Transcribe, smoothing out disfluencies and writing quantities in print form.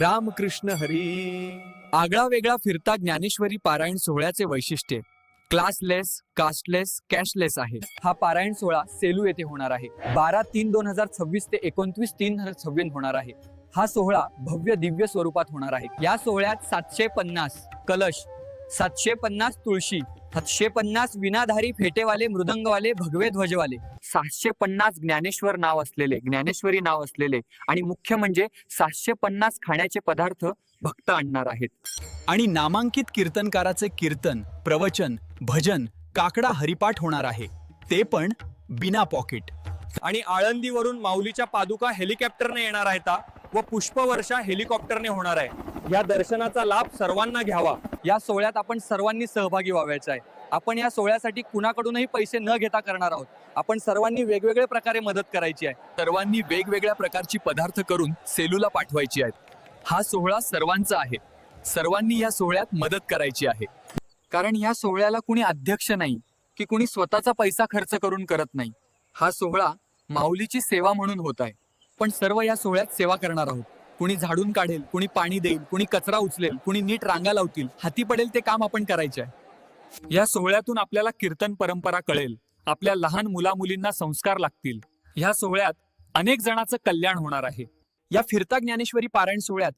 रामकृष्ण हरी. आगळा वेगळा फिरता ज्ञानेश्वरी पारायण सोहळ्याचे वैशिष्ट्य क्लासलेस, कास्टलेस, कॅशलेस आहे. हा पारायण सोहळा सेलू येथे होणार आहे. 12/3/2026 ते 29/3/2026 होणार आहे. हा सोहळा भव्य दिव्य स्वरूपात होणार आहे. या सोहळ्यात 750 कलश, 750 तुळशी, 750 विनाधारी फेटेवाले, मृदंगवाले, भगवे ध्वजवाले, 750 ज्ञानेश्वर नाव असलेले, ज्ञानेश्वरी नाव असलेले आणि मुख्य म्हणजे 750 खाण्याचे पदार्थ भक्त आणणार आहेत. आणि नामांकित कीर्तनकाराचे कीर्तन, प्रवचन, भजन, काकडा हरिपाठ होणार आहे, ते पण बिना पॉकेट. आणि आळंदीवरून माऊलीच्या पादुका हेलिकॉप्टरने येणार आहेत व पुष्पवर्षा हेलिकॉप्टरने होणार आहे. या दर्शनाचा लाभ सर्वांना घ्यावा. या सोहळ्यात आपण सर्वांनी सहभागी व्हायचं आहे. आपण या सोहळ्यासाठी कुणाकडूनही पैसे न घेता करणार आहोत. आपण सर्वांनी वेगवेगळ्या प्रकारे मदत करायची आहे. सर्वांनी वेगवेगळ्या प्रकारची पदार्थ करून सेलूला पाठवायची आहेत. हा सोहळा सर्वांचा आहे. सर्वांनी या सोहळ्यात मदत करायची आहे. कारण या सोहळ्याला कुणी अध्यक्ष नाही की कुणी स्वतःचा पैसा खर्च करून करत नाही. हा सोहळा माऊलीची सेवा म्हणून होत आहे. पण सर्व या सोहळ्यात सेवा करणार आहोत. कुणी झाडून काढेल, कुणी पाणी देईल, कुणी कचरा उचलेल, कुणी नीट रांगा लावतील, हाती पडेल ते काम आपण करायचे आहे. या सोहळ्यातून आपल्याला कीर्तन परंपरा कळेल. आपल्या लहान मुला मुलींना संस्कार लागतील. या सोहळ्यात अनेक जणांचं कल्याण होणार आहे. या फिरता ज्ञानेश्वरी पारायण सोहळ्यात